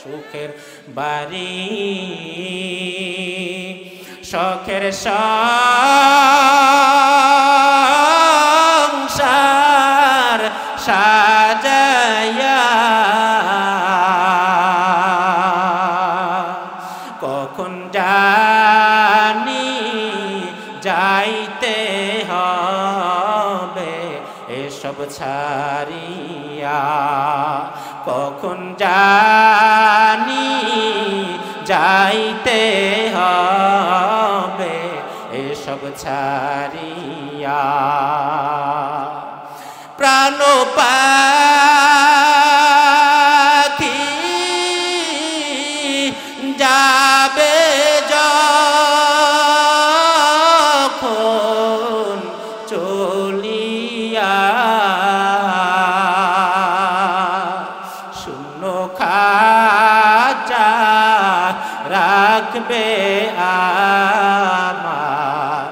সুখের বাড়ি শখের সংসার সাজাইয়া কখন জানি যাইতে হবে এসব ছাড়িয়া কখন জানি যাইতে হবে এসব ছাড়িয়া প্রাণ পাখি যাবে যখন চলিয়া শূন্য খাঁচা রাখবে আমার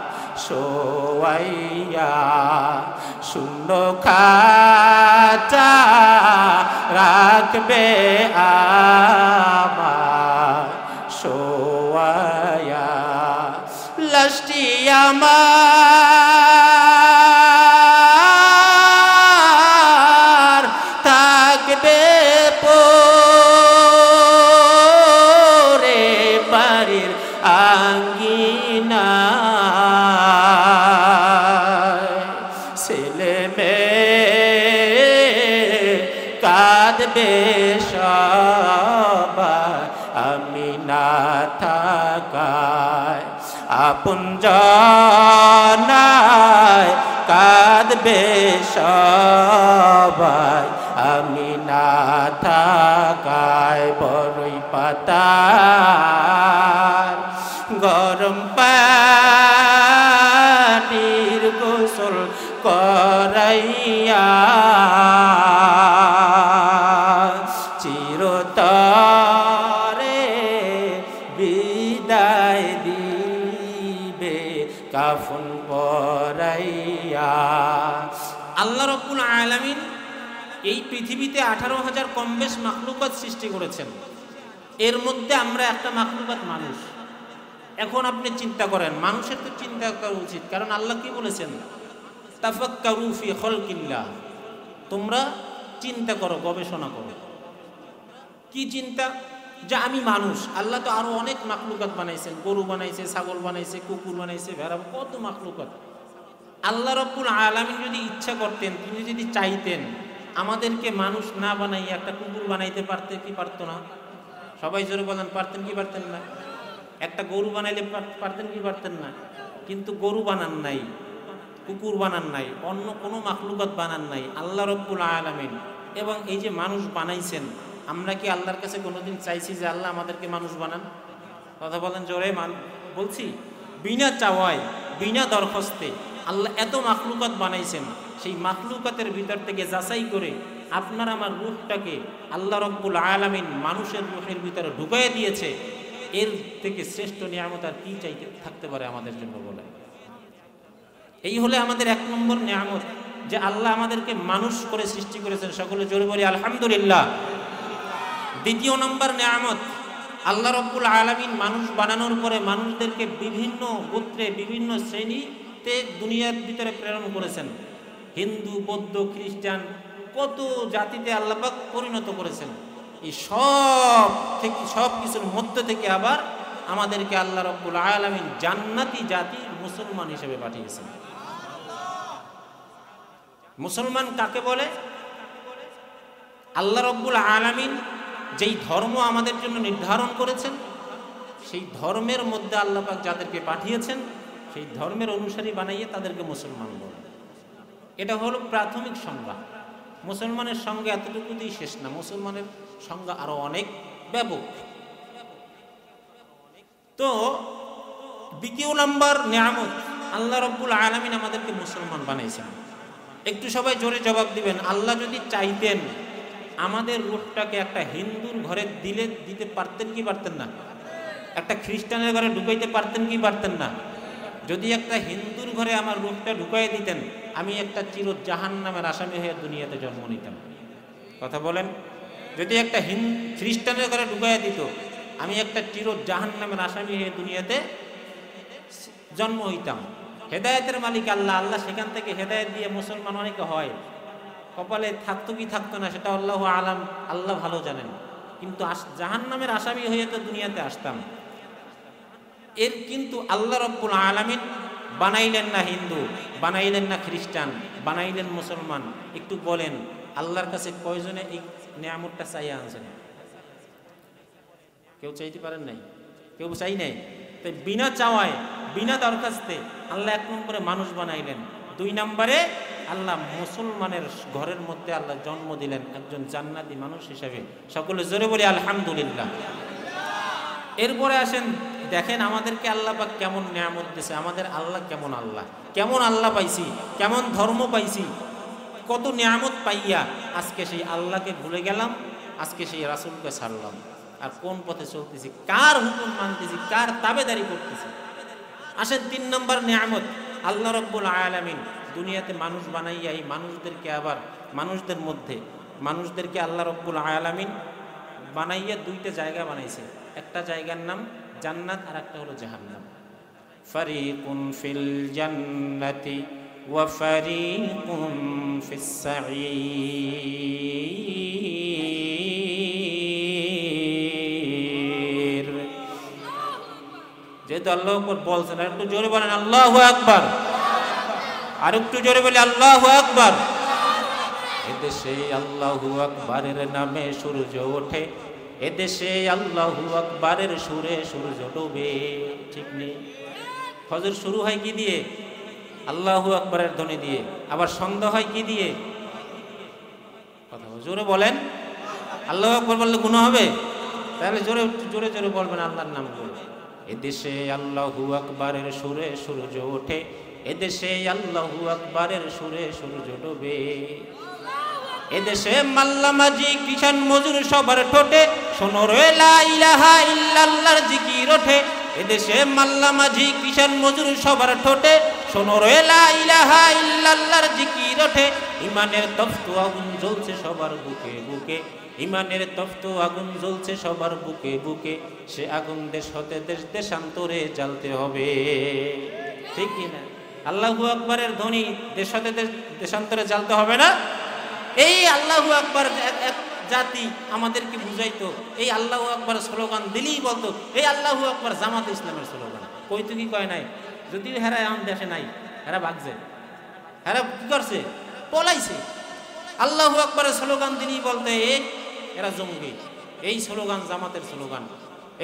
শোয়াইয়া শূন্য খাঁচা রাখবে আমার শোয়াইয়া লাশটি আমার থাকবে পড়ে বাড়ির আঙ্গিনায় ছেলে মেয়ে কাঁদবে সবাই আমি না থাকায় আপন জনায় কাঁদবে সবাই আমি না থাকায় বড়ই পাতার গরম পানির গোসল করাইয়া চিরতরে বিদায় দিবে কাফন পরাইয়া আল্লাহ রাব্বুল আলামিন এই পৃথিবীতে 18,000 কম বেশ মাখলুকাত সৃষ্টি করেছেন এর মধ্যে আমরা একটা মাখলুকাত মানুষ এখন আপনি চিন্তা করেন মানুষের তো চিন্তা করা উচিত কারণ আল্লাহ কি বলেছেন তাফাক্কারু ফি খালকিল্লাহ তোমরা চিন্তা করো গবেষণা করো কি চিন্তা যে আমি মানুষ আল্লাহ তো আরো অনেক মাখলুকাত বানাইছেন গরু বানাইছে ছাগল বানাইছে কুকুর বানাইছে ভেড়া কত মাখলুকাত আল্লাহ রাব্বুল আলামিন যদি ইচ্ছা করতেন তিনি যদি চাইতেন আমাদেরকে মানুষ না বানাইয়া একটা কুকুর বানাইতে পারতে কি পারতো না সবাই জোরে বলেন পারতেন কি পারতেন না একটা গরু বানাইলে পারতেন কি পারতেন না কিন্তু গরু বানান নাই কুকুর বানান নাই অন্য কোনো মাখলুকাত বানান নাই আল্লাহ রাব্বুল আলামিন এবং এই যে মানুষ বানাইছেন আমরা কি আল্লাহর কাছে কোনোদিন চাইছি যে আল্লাহ আমাদেরকে মানুষ বানান কথা বলেন জোরে বলছি বিনা চাওয়ায় বিনা দরখাস্তে আল্লাহ এত মাখলুকাত বানাইছেন সেই মাখলুকাতের ভিতর থেকে যাচাই করে আপনার আমার রূহটাকে আল্লাহ রাব্বুল আলামিন মানুষের রূহের ভিতরে ঢুকাইয়ে দিয়েছে এর থেকে শ্রেষ্ঠ নিয়ামত আর কি চাইতে থাকতে পারে আমাদের জন্য বলে এই হলে আমাদের এক নম্বর নিয়ামত যে আল্লাহ আমাদেরকে মানুষ করে সৃষ্টি করেছেন সকলে জোরে বলি আলহামদুলিল্লাহ দ্বিতীয় নম্বর নিয়ামত আল্লাহ রাব্বুল আলামিন মানুষ বানানোর পরে মানুষদেরকে বিভিন্ন গোত্রে বিভিন্ন শ্রেণীতে দুনিয়ার ভিতরে প্রেরণ করেছেন হিন্দু বৌদ্ধ খ্রিস্টান কত জাতিতে আল্লাহ পাক পরিণত করেছেন এই সব কিছুর মধ্যে থেকে আবার আমাদেরকে আল্লাহ রাব্বুল আলামিন জান্নাতি জাতি মুসলমান হিসেবে পাঠিয়েছেন মুসলমান কাকে বলে আল্লাহ রাব্বুল আলামিন যেই ধর্ম আমাদের জন্য নির্ধারণ করেছেন সেই ধর্মের মধ্যে আল্লাহ পাক যাদেরকে পাঠিয়েছেন সেই ধর্মের অনুসারী বানাইয়ে তাদেরকে মুসলমান বলে এটা হলো প্রাথমিক সংজ্ঞা মুসলমানের সঙ্গে এতটুকুতেই শেষ না মুসলমানের সংজ্ঞা আরো অনেক ব্যাপক তো দ্বিতীয় নম্বর নিয়ামত আল্লাহ রাব্বুল আলামিন আমাদেরকে মুসলমান বানাইছেন একটু সবাই জোরে জবাব দিবেন আল্লাহ যদি চাইতেন আমাদের রূহটাকে একটা হিন্দুর ঘরে দিতে পারতেন কি পারতেন না একটা খ্রিস্টানের ঘরে ঢুকাইতে পারতেন কি পারতেন না যদি একটা হিন্দুর ঘরে আমার রূহটা ঢুকাই দিতেন আমি একটা চির জাহান্নামের আসামি হয়ে দুনিয়াতে জন্ম নিতাম কথা বলেন যদি একটা খ্রিস্টানের ঘরে ঢুকাইয়া দিত, আমি একটা চির জাহান্নামের আসামি হয়ে দুনিয়াতে জন্ম হইতাম। হেদায়েতের মালিক আল্লাহ, আল্লাহ সেখান থেকে হেদায়েত দিয়ে মুসলমান অনেকে হয়, কপালে থাকতো কি থাকতো না সেটা আল্লাহ আলাম, আল্লাহ ভালো জানেন। কিন্তু জাহান্নামের আসামি হয়ে তো দুনিয়াতে আসতাম। এর কিন্তু আল্লাহ রব্বুল আলামিন বানাইলেন না হিন্দু, বানাইলেন না খ্রিস্টান, বানাইলেন মুসলমান। একটু বলেন আল্লাহর কাছে কয়জনে এই নিয়ামতটা চাইয়া আনছেন? কেউ চাইতে পারেন নাই, কেউ চাই নাই। তাই বিনা চাওয়ায়, বিনা দরখাস্তে আল্লাহ 1 নম্বরে মানুষ বানাইলেন, 2 নম্বরে আল্লাহ মুসলমানের ঘরের মধ্যে আল্লাহ জন্ম দিলেন একজন জান্নাতি মানুষ হিসেবে। সকলে জোরে বলি আলহামদুলিল্লাহ। এরপরে আসেন, দেখেন আমাদেরকে আল্লাহ পাক কেমন নিয়ামত দিয়েছে, আমাদের আল্লাহ কেমন আল্লাহ, কেমন আল্লাহ পাইছি, কেমন ধর্ম পাইছি, কত নিয়ামত পাইয়া আজকে সেই আল্লাহকে ভুলে গেলাম, আজকে সেই রাসূলকে ছাড়লাম। আর কোন পথে চলতেছি, কার হুকুম মানতেছি, কার তাবেদারি করতেছি। আসেন 3 নম্বর নিয়ামত, আল্লাহ রব্বুল আলামিন দুনিয়াতে মানুষ বানাইয়া এই মানুষদেরকে আবার মানুষদের মধ্যে মানুষদেরকে আল্লাহ রব্বুল আলামিন বানাইয়া 2টা জায়গা বানাইছে। একটা জায়গার নাম জান্নাত আর একটা হলো জাহান্নাম। ফারিকুন ফিল জান্নাতি ওয়া ফারিকুন ফিস সাঈর। যেহেতু আল্লাহু আকবার বলছেন, আর একটু জোরে বলেন আল্লাহু আকবার, আর একটু জোরে বলি আল্লাহু আকবার। এদেশে আল্লাহু আকবারের নামে সূর্য ওঠে, এদেশে আল্লাহু আকবারের সুরে সূর্য ডোবে। ঠিক নেই? ফজর শুরু হয় কি দিয়ে? আল্লাহু আকবারের ধ্বনি দিয়ে। আবার সন্ধ্যা হয় কি দিয়ে? কথা জোরে বলেন। আল্লাহু আকবার বললে গুনাহ হবে? তাহলে জোরে জোরে জোরে বলবেন আল্লাহর নাম বলে। এদেশে আল্লাহু আকবারের সুরে সূর্য ওঠে, এদেশে আল্লাহু আকবারের সুরে সূর্য ডোবে। এদেশে মাল্লা মাঝি কিষান মজুর সবার ঠোঁটে শোনো রে লা ইলাহা ইল্লাল্লাহর জিকির ওঠে। এদেশে মাল্লা মাঝি কিষান মজুর সবার ঠোঁটে শোনো রে লা ইলাহা ইল্লাল্লাহর জিকির ওঠে। ইমানের তপ্ত আগুন জ্বলছে সবার বুকে বুকে, ইমানের তপ্ত আগুন জ্বলছে সবার বুকে বুকে। সে আগুন দেশ হতে দেশ দেশান্তরে জ্বালতে হবে। ঠিক কিনা? আল্লাহু আকবারের ধ্বনি দেশ হতে দেশান্তরে জ্বালতে হবে না? এই আল্লাহু আকবার এক জাতি আমাদেরকে বুঝাইতো, এই আল্লাহু আকবার স্লোগান দিলেই বলতো এই আল্লাহু আকবার জামাত ইসলামের স্লোগান। কইতো কি কয় নাই? যদিও হেরা এখন দেশে নাই, হেরা ভাগছে, হেরা কি করছে? পলাইছে। আল্লাহু আকবারের স্লোগান দিলেই বলতে এরা জঙ্গি, এই স্লোগান জামাতের স্লোগান,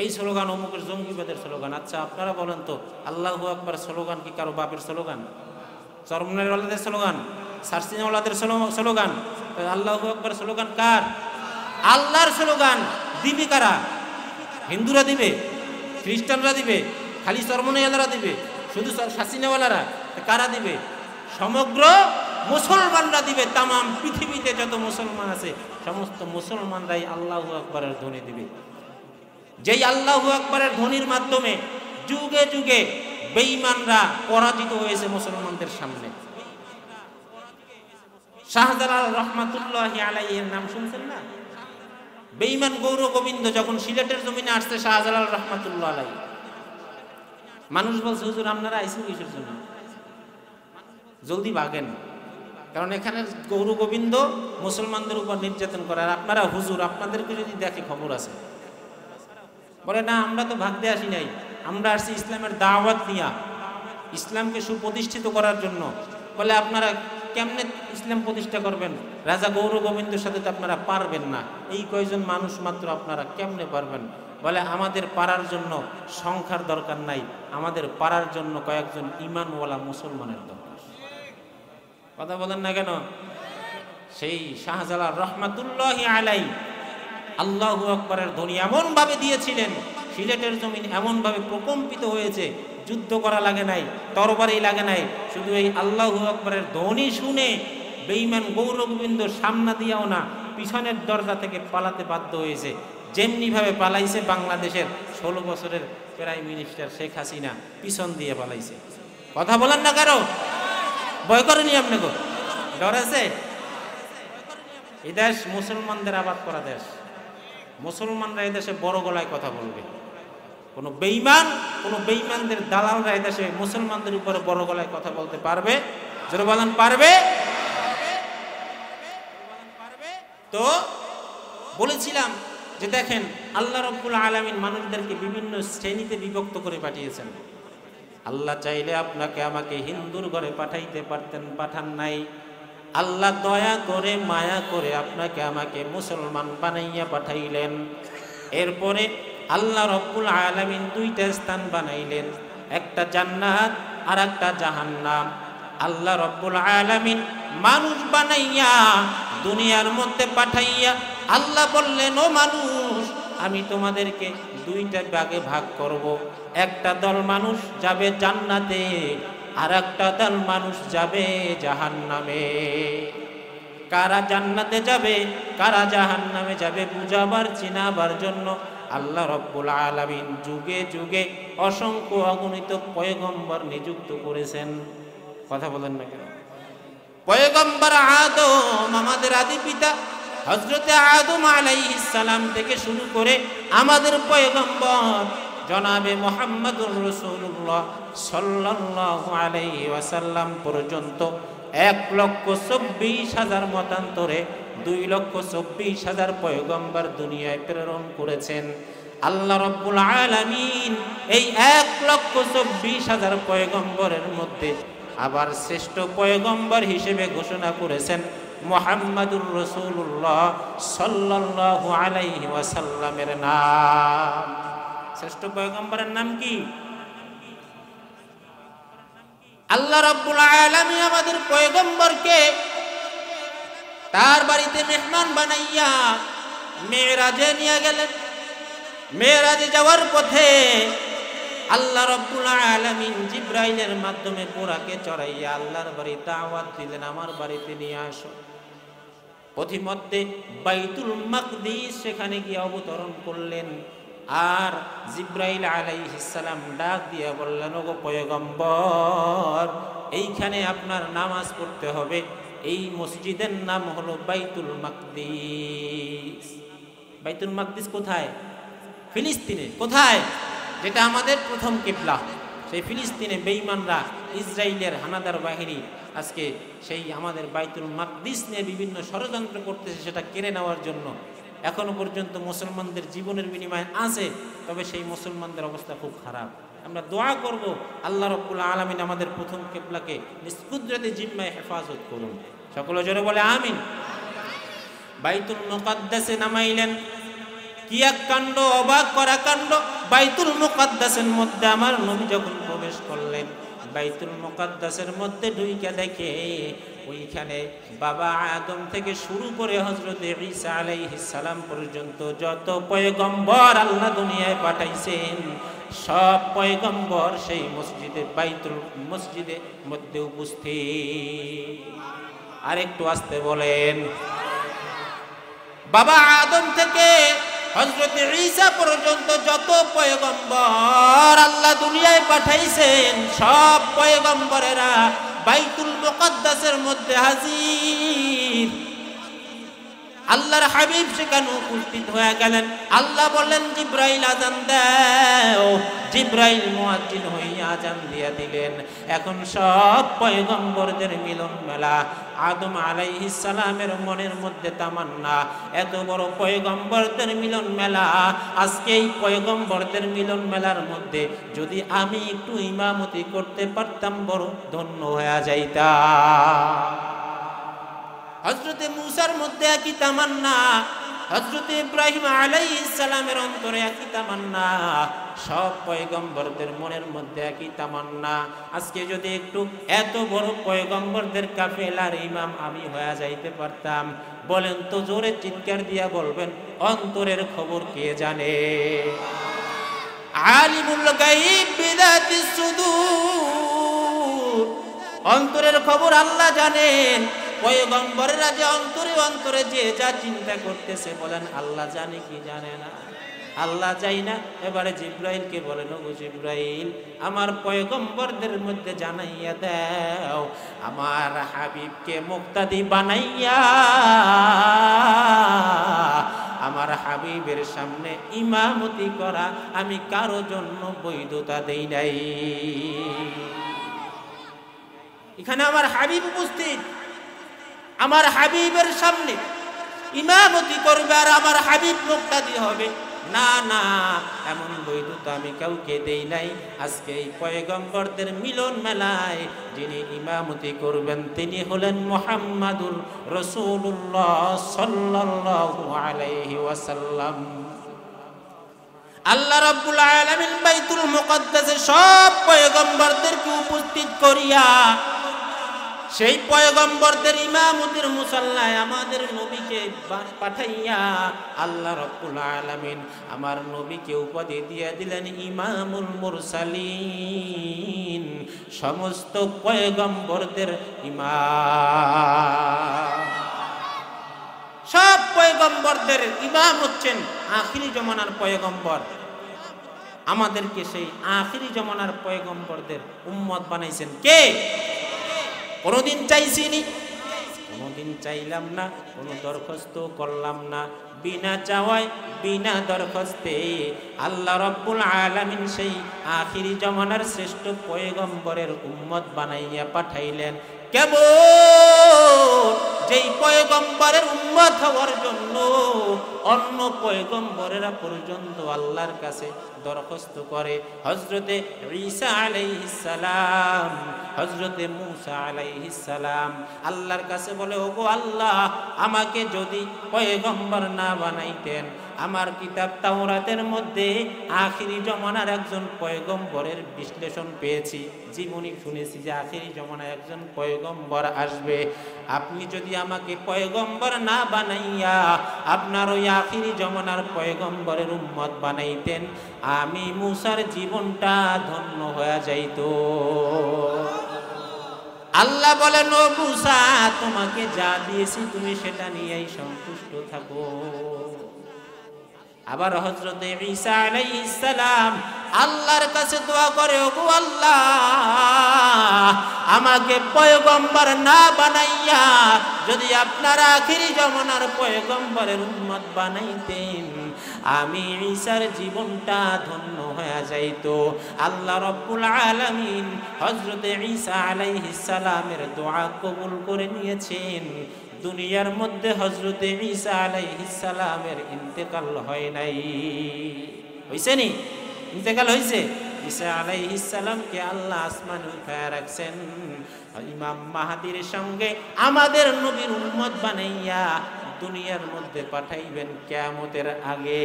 এই স্লোগান অমুকের জঙ্গিবাদের স্লোগান। আচ্ছা আপনারা বলেন তো, আল্লাহু আকবার স্লোগান কি কারো বাপের স্লোগান, চরমনের ওয়ালাদের স্লোগান, সারসিনা ওয়ালাদের স্লোগান? আল্লাহু আকবার স্লোগান কার? আল্লাহর স্লোগান। দিবে কারা? হিন্দুরা দিবে? খ্রিস্টানরা দিবে? খালি চরমনেওয়ালারা দিবে? শুধু সারসিনাওয়ালারা? কারা দিবে? সমগ্র মুসলমানরা দিবে। তামাম পৃথিবীতে যত মুসলমান আছে সমস্ত মুসলমানরাই আল্লাহু আকবারের ধ্বনি দিবে। যেই আল্লাহু আকবারের ধ্বনির মাধ্যমে যুগে যুগে বেঈমানরা পরাজিত হয়েছে মুসলমানদের সামনে। শাহজালাল রহমাতুল্লাহি আলাইহির নাম শুনছেন না? বেঈমান গৌর গোবিন্দ যখন সিলেটের জমিনে আসছে শাহজালাল রহমাতুল্লাহ আলাইহি, মানুষ বলছে হুজুর আপনারা আইছেন কিসের জন্য? জলদি ভাগেন, কারণ এখানে গৌর গোবিন্দ মুসলমানদের উপর নির্যাতন করে, আর আপনারা হুজুর আপনাদেরকে যদি দেখে খবর আছে। বলে না আমরা তো ভাগতে আসি নাই, আমরা আসছি ইসলামের দাওয়াত নিয়া, ইসলামকে সুপ্রতিষ্ঠিত করার জন্য। বলে আপনারা কেমনে ইসলাম প্রতিষ্ঠা করবেন? রাজা গৌর গোবিন্দের সাথে তো আপনারা পারবেন না, এই কয়জন মানুষ মাত্র আপনারা কেমনে পারবেন? বলে আমাদের পারার জন্য সংখ্যার দরকার নাই, আমাদের পারার জন্য কয়েকজন ঈমানওয়ালা মুসলমানের দরকার। কথা বলেন না কেন? সেই শাহজালাল রহমাতুল্লাহি আলাইহি আল্লাহু আকবারের ধ্বনি এমন ভাবে দিয়েছিলেন, সিলেটের জমিন এমন ভাবে প্রকম্পিত হয়েছে, যুদ্ধ করা লাগে নাই, তরবারি লাগে নাই, শুধু এই আল্লাহু আকবারের ধ্বনি শুনে বেঈমান গৌর গোবিন্দ সামনা দিয়াও না পিছনের দরজা থেকে পালাতে বাধ্য হয়েছে। যেমনি ভাবে পালাইছে বাংলাদেশের 16 বছরের প্রাইম মিনিস্টার শেখ হাসিনা, পিছন দিয়ে পালাইছে। কথা বলেন না কারো? ভয় করেনি আপনাকে? ডর আছে? এই দেশ মুসলমানদের আবাদ করা দেশ। মুসলমানরা এদেশে বড় গলায় কথা বলবে, কোনো বেঈমানদের দালালরা এদেশে মুসলমানদের উপরে বড় গলায় কথা বলতে পারবে? জোরে বলেন, পারবে? তো বলেছিলাম যে দেখেন, আল্লাহ রাব্বুল আলামিন মানুষদেরকে বিভিন্ন শ্রেণীতে বিভক্ত করে পাঠিয়েছেন। আল্লাহ চাইলে আপনাকে আমাকে হিন্দুর ঘরে পাঠাইতে পারতেন, পাঠান নাই। আল্লাহ দয়া করে মায়া করে আপনাকে আমাকে মুসলমান বানাইয়া পাঠাইলেন। এরপরে আল্লাহ রাব্বুল আলামিন দুইটা স্থান বানাইলেন, একটা জান্নাত আর একটা জাহান্নাম। আল্লাহ রাব্বুল আলামিন মানুষ বানাইয়া দুনিয়ার মধ্যে পাঠাইয়া আল্লাহ বললেন, ও মানুষ, আমি তোমাদেরকে দুইটা ভাগে ভাগ করব। একটা দল মানুষ যাবে জান্নাতে, আর একটা দল মানুষ যাবে জাহান্নামে। কারা জান্নাতে যাবে কারা জাহান্নামে যাবে বুঝাবার চিনাবার জন্য আল্লাহ রাব্বুল আলামিন যুগে যুগে অসংখ্য অগণিত পয়গম্বর নিযুক্ত করেছেন। কথা বলেন না কেন? পয়গম্বর আদম, আমাদের আদি পিতা হযরতে আদম আলাইহিস সালাম থেকে শুরু করে আমাদের পয়গম্বর জনাবে মুহাম্মদুর রাসূলুল্লাহ সাল্লাল্লাহু আলাইহি ওয়াসাল্লাম পর্যন্ত 1,24,000 মতান্তরে 2,24,000 পয়গম্বর দুনিয়ায় প্রেরণ করেছেন। আল্লাহ রাব্বুল আলামিন এই 1,24,000 পয়গম্বরের মধ্যে আবার শ্রেষ্ঠ পয়গম্বর হিসেবে ঘোষণা করেছেন মুহাম্মদুর রাসূলুল্লাহ সাল্লাল্লাহু আলাইহি ওয়াসাল্লামের নাম। শ্রেষ্ঠ পয়গম্বরের নাম কি? আল্লাহ রাব্বুল আলামিন আমাদের পয়গম্বরকে তার বাড়িতে মেহমান বানাইয়া মেরাজে নিয়ে গেলেন। মেরাজে যাওয়ার পথে আল্লাহ রাব্বুল আলামিন জিবরাইলের মাধ্যমে বুরাকে চড়াইয়া আল্লাহর বাড়ি দাওয়াত দিলেন, আমার বাড়িতে নিয়ে আসো। পথিমধ্যে বাইতুল মাকদিস সেখানে গিয়ে অবতরণ করলেন। আর জিবরাইল আলাইহিস সালাম ডাক দিয়ে বললেন, ওগো পয়গম্বর, এইখানে আপনার নামাজ পড়তে হবে। এই মসজিদের নাম হলো বাইতুল মাকদিস। বাইতুল মাকদিস কোথায়? ফিলিস্তিনে। কোথায়? যেটা আমাদের প্রথম কিবলা, সেই ফিলিস্তিনে বেঈমানরা, ইসরায়েলের হানাদার বাহিনী আজকে সেই আমাদের বাইতুল মাকদিস নিয়ে বিভিন্ন ষড়যন্ত্র করতেছে, সেটা কেড়ে নেওয়ার জন্য। এখনো পর্যন্ত মুসলমানদের জীবনের বিনিময়ে আছে, তবে সেই মুসলমানদের অবস্থা খুব খারাপ। আমরা দোয়া করব আল্লাহ রাব্বুল আলামিন আমাদের প্রথম কিবলাকে নিজ কুদরতে জিম্মায় হেফাজত করুন। সকলে জোরে বলে আমিন। বাইতুল মুকাদ্দাসে নামাইলেন। কি এক কাণ্ড, অবাক করা কাণ্ড! বাইতুল মুকাদ্দাসের মধ্যে আমার নবী যখন প্রবেশ করলেন, বাইতুল মুকাদ্দাসের মধ্যে ঢুইকা দেখে ওইখানে বাবা আদম থেকে শুরু করে হযরতে ঈসা আলাইহিস সালাম পর্যন্ত যত পয়গম্বর আল্লাহ দুনিয়ায় পাঠাইছেন, সব পয়গম্বর সেই মসজিদে বাইতুল মসজিদে মধ্যে উপস্থিত। আর একটু আস্তে বলেন। বাবা আদম থেকে হযরতে ঈসা পর্যন্ত যত পয়গম্বর আল্লাহ দুনিয়ায় পাঠাইছেন, সব পয়গম্বরেরা বাইতুল মুকাদ্দাসের মধ্যে হাজির। আল্লাহর হাবিব সেখানে উপস্থিত হয়ে গেলেন। আল্লাহ বললেন, জিবরাইল আজান দাও। জিবরাইল মুয়াজ্জিন হইয়া আজান দিয়া দিলেন। এখন সব পয়গম্বরদের মিলন মেলা। আদম আলাইহিস সালামের মনের মধ্যে তামান্না, এত বড় পয়গম্বরদের মিলন মেলা। আজকে এই পয়গম্বরদের মিলন মেলার মধ্যে যদি আমি একটু ইমামতি করতে পারতাম, বড় ধন্য হয়ে যাইতাম। হযরতে মূসার মধ্যে একই তামান্না, হযরতে ইব্রাহিম আলাইহিস সালামের অন্তরে একই তামান্না, সব পয়গম্বরদের মনের মধ্যে একই তামান্না। আজকে যদি একটু এত বড় পয়গম্বরদের কাফেলার ইমাম আমি হয়ে যাইতে পারতাম, বলেন তো জোরে চিৎকার দিয়া বলবেন, অন্তরের খবর কে জানে? আলিমুল গায়ব বিযাতিস সুদূর, অন্তরের খবর আল্লাহ জানেন। পয়গম্বররা যে অন্তরে অন্তরে যে যা চিন্তা করতেছে, বলেন আল্লাহ জানে কি জানে না? আল্লাহ যাই না। এবারে জিবরাইলকে বলেন, ওগো জিবরাইল, আমার পয়গম্বরদের মধ্যে জানাইয়া দাও, আমার হাবিবকে মুক্তাদি বানাইয়া আমার হাবিবের সামনে ইমামতি করা আমি কারো জন্য বৈধতা দেই নাই। এখানে আমার হাবিব উপস্থিত, আমার হাবিবের সামনে ইমামতি করবে আর আমার হাবিব মুক্তাদি হবে, না না, এমন বৈধতা আমি কাউকে দেই নাই। আজকে এই পয়গম্বরদের মিলন মেলায় যিনি ইমামতি করবেন তিনি হলেন মুহাম্মাদুর রাসূলুল্লাহ সাল্লাল্লাহু আলাইহি ওয়াসাল্লাম। আল্লাহ রাব্বুল আলামিন বাইতুল মুকদ্দাসে সব পয়গম্বরদেরকে উপস্থিত করিয়া সেই পয়গম্বরদের ইমামতির মুসাল্লায় আমাদের নবীকে পাঠাইয়া আল্লাহ রাব্বুল আলামিন আমার নবীকে উপাধি দিয়ে দিলেন ইমামুল মুরসালিন, সমস্ত পয়গম্বরদের ইমাম। সব পয়গম্বরদের ইমাম হচ্ছেন আখিরি জমানার পয়গম্বর। আমাদেরকে সেই আখিরি জমানার পয়গম্বরদের উম্মত বানাইছেন কে? কোনদিন চাইছিনি, কোনদিন চাইলাম না, কোনো দরখাস্ত করলাম না, বিনা চাওয়ায় বিনা দরখাস্তে আল্লাহ রাব্বুল আলামিন সেই আখিরি জমানার শ্রেষ্ঠ পয়গম্বরের উম্মত বানাইয়া পাঠাইলেন। কেবল যেই পয়গম্বরের উম্মত হওয়ার জন্য অন্য পয়গম্বরেরা পর্যন্ত আল্লাহর কাছে দরখাস্ত করে। হযরতে ঈসা আলাইহিস সালাম, হযরতে মূসা আলাইহিস সালাম আল্লাহর কাছে বলে, ওগো আল্লাহ, আমাকে যদি পয়গম্বর না বানাইতেন, আমার কিতাব তাওরাতের মধ্যে আখিরি জমানার একজন পয়গম্বরের বিশ্লেষণ পেয়েছি, জীবনী শুনেছি যে আখিরি জমানায় একজন পয়গম্বর আসবে। আপনি যদি আমাকে পয়গম্বর না বানাইয়া আপনার ওই আখিরি জমানার পয়গম্বরের উম্মত বানাইতেন, আমি মূসার জীবনটা ধন্য হয়ে যাইত। আল্লাহ বলেন, ও মূসা, তোমাকে যা দিয়েছি তুমি সেটা নিয়েই সন্তুষ্ট থাকো। আবার হযরতে ঈসা আলাইহিস সালাম আল্লাহর কাছে দোয়া করে, ওগো আল্লাহ, আমাকে পয়গম্বর না বানাইয়া যদি আপনারা আখিরি জমানার পয়গম্বরের উম্মত বানাইতেন, আমি ঈসার জীবনটা ধন্য হয়ে যাইত। আল্লাহ রাব্বুল আলামিন হযরতে ঈসা আলাইহিস সালামের দোয়া কবুল করে নিয়েছেন। দুনিয়ার মধ্যে হযরতে ঈসা আলাইহিস সালামের ইন্তেকাল হয় নাই। হইছে নি? ইন্তেকাল হইছে? ঈসা আলাইহিস সালামকে আল্লাহ আসমানে উঠায় রাখছেন, ইমাম মাহদীর সঙ্গে আমাদের নবীর উম্মত বানাইয়া দুনিয়ার মধ্যে পাঠাইবেন কিয়ামতের আগে।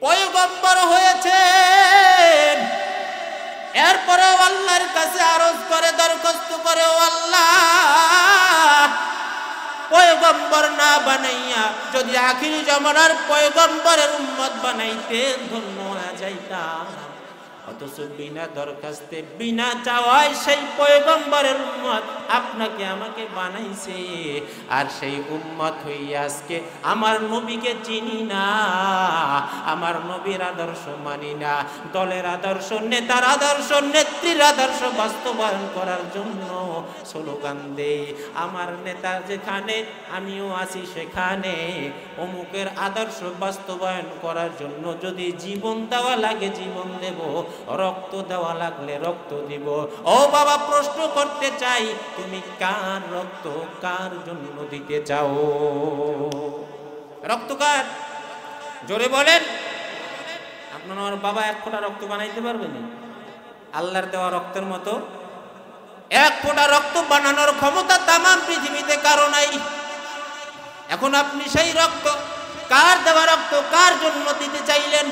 পয়গম্বর হয়েছেন, এরপরে আল্লাহর কাছে আরজ করে, দরখাস্ত করে, ও আল্লাহ, পয়গম্বর না বানাইয়া যদি আখিরি জমানার পয়গম্বরের উম্মত বানাইতেন, ধন্য হয়ে যাইতাম। অথচ বিনা দরখাস্তে বিনা চাওয়ায় সেই পয়গম্বরের উম্মত আপনাকে আমাকে বানাইছে, আর সেই উম্মত হইয়া আজকে আমার নবীকে চিনি না, আমার নবীর আদর্শ মানি না, দলের আদর্শ, নেতার আদর্শ, নেত্রীর আদর্শ বাস্তবায়ন করার জন্য স্লোগান দেই। আমার নেতা যেখানে আমিও আছি সেখানে, অমুকের আদর্শ বাস্তবায়ন করার জন্য যদি জীবন দেওয়া লাগে জীবন দেব, রক্ত দেওয়া লাগলে রক্ত দিব। ও বাবা, প্রশ্ন করতে চাই, তুমি কার রক্ত কার জন্য দিতে চাও? রক্ত কার? জোরে বলেন। আপনার বাবা এক ফোঁটা রক্ত বানাইতে পারবেন? আল্লাহর দেওয়া রক্তের মতো এক ফোঁটা রক্ত বানানোর ক্ষমতা তামাম পৃথিবীতে কারো নাই। এখন আপনি সেই রক্ত, কার দেওয়া রক্ত কার জন্য দিতে চাইলেন?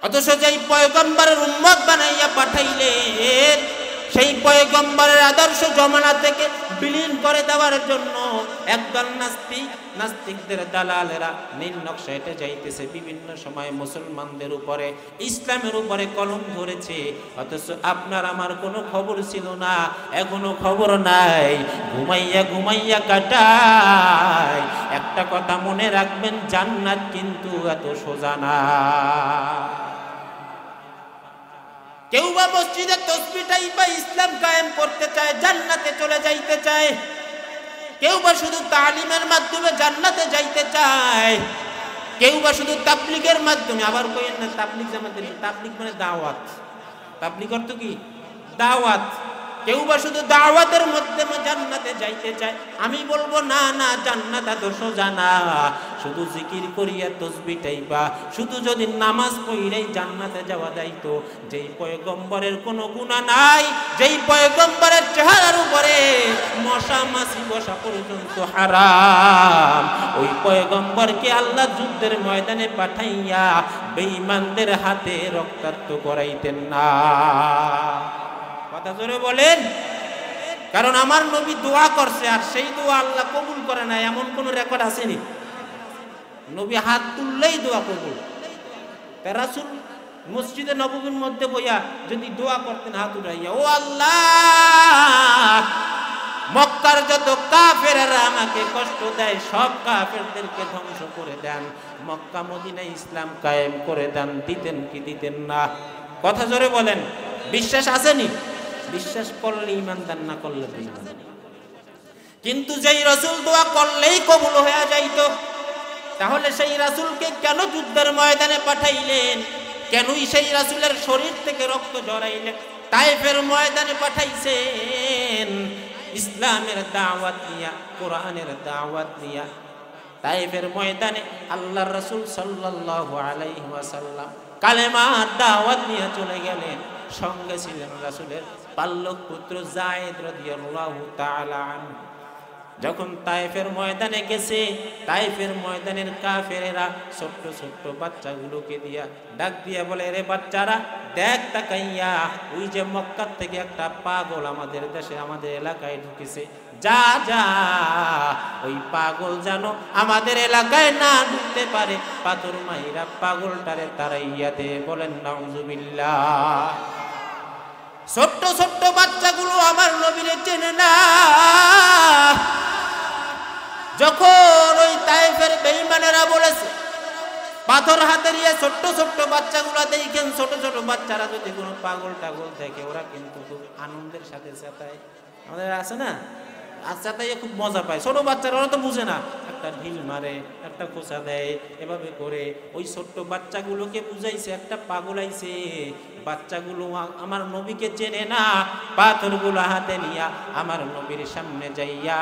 অথচ যেই পয়গম্বরের উম্মত বানাইয়া পাঠাইলেন, সেই পয়গম্বরের আদর্শ জমানা থেকে বিলীন করে দেওয়ার জন্য একদল নাস্তিকদের দালালেরা নীল নকশা এঁটে যাইতেছে, বিভিন্ন সময় মুসলমানদের উপরে, ইসলামের উপরে কলম ধরেছে। অথচ আপনার আমার কোনো খবর ছিল না, এখনো খবর নাই, ঘুমাইয়া ঘুমাইয়া কাটায়। একটা কথা মনে রাখবেন, জান্নাত কিন্তু এত সোজা না। কেউ বা মসজিদে তাসবিহটাই বা ইসলাম কায়েম করতে চায়, জান্নাতে চলে যাইতে চায়। কেউ বা শুধু তালিমের মাধ্যমে জান্নাতে যাইতে চায়, কেউ বা শুধু তাবলীগের মাধ্যমে। আবার কইেন না তাবলীগ জামাতের, তাবলীগ মানে দাওয়াত। তাবলীগ অর্থ কি? দাওয়াত। কেউ বা শুধু দাওয়াতের মাধ্যমে জান্নাতে যাইতে চায়। আমি বলবো না না, জান্নাত আদর্শ জানা, শুধু জিকির করিয়া তসবিহ টাইবা, শুধু যদি নামাজ পড়িলেই জান্নাতে যাওয়া যাইতো। যেই পয়গম্বরের কোনো গুনাহ নাই, যেই পয়গম্বরের চেহারার উপরে মশা মাছি বসা পর্যন্ত হারাম, ওই পয়গম্বরকে আল্লাহ যুদ্ধের ময়দানে পাঠাইয়া বেঈমানদের হাতে রক্তাক্ত করাইতেন না। কথা জোরে বলেন। কারণ আমার নবী দোয়া করছে, আর সেই দোয়া আল্লাহ কবুল করে না এমন কোন রেকর্ড আসেনি। নবী হাত তুললেই দোয়া কবুল। তাই রাসূল মসজিদে নববীর মধ্যে বইয়া যদি দোয়া করতেন হাত উঠাইয়া, ও আল্লাহ, মক্কার যত কাফেররা আমাকে কষ্ট দেয় সব কাফেরদেরকে ধ্বংস করে দেন, মক্কা মদিনায় ইসলাম কায়েম করে দেন। দিতেন কি দিতেন না? কথা জোরে বলেন। বিশ্বাস আসেনি? বিশ্বাস করলে ঈমানদার, না করলে বেঈমান। কিন্তু যেই রাসূল দোয়া করলেই কবুল হয়ে যাইত, তাহলে সেই রাসূলকে কেন যুদ্ধের ময়দানে পাঠাইলেন? কেনই সেই রাসূলের শরীর থেকে রক্ত ঝরাইলেন? তায়েফের ময়দানে পাঠাইছেন ইসলামের দাওয়াত নিয়া, কোরআনের দাওয়াত নিয়া। তায়েফের ময়দানে আল্লাহর রাসূল সাল্লাল্লাহু আলাইহি ওয়াসাল্লাম কালেমার দাওয়াত নিয়ে চলে গেলেন। সঙ্গে ছিলেন রাসূলের পাল্লক পুত্র যায়েদ রাদিয়াল্লাহু তাআলা আনহু। যখন তায়েফের ময়দানে গেছে, তায়েফের ময়দানের কাফেরেরা ছোট্ট ছোট্ট বাচ্চাগুলোকে দিয়া ডাক দিয়া বলে, রে বাচ্চারা দেখ তাকাইয়া, ওই যে মক্কা থেকে একটা পাগল আমাদের দেশে, আমাদের এলাকায় ঢুকেছে, যা যা ওই পাগল জানো আমাদের এলাকায় না ঢুকতে পারে, পাথর মাইরা পাগলটারে তারাইয়া দে। বলেন নাউজুবিল্লাহ। ছোট্ট ছোট্ট বাচ্চাগুলো আমার নবীরে চেনে না। যখন ওই তায়েফের বেঈমানেরা বলেছে পাথর হাতে নিয়ে ছোট্ট ছোট্ট বাচ্চাগুলো দেখেন, ছোট ছোট বাচ্চারা যদি কোনো পাগল টাগল দেখে ওরা কিন্তু খুব আনন্দের সাথে চেতায়। আমাদের আছে না, আচ্ছা তাই খুব মজা পায়। ছোট বাচ্চারা ওরা তো বুঝে না, একটা ঢিল মারে, একটা খোঁচা দেয়, এভাবে করে ওই ছোট্ট বাচ্চাগুলোকে বুঝাইছে একটা পাগল আইছে। বাচ্চাগুলো আমার নবীকে চেনে না, পাথরগুলো হাতে নিয়া আমার নবীর সামনে যাইয়া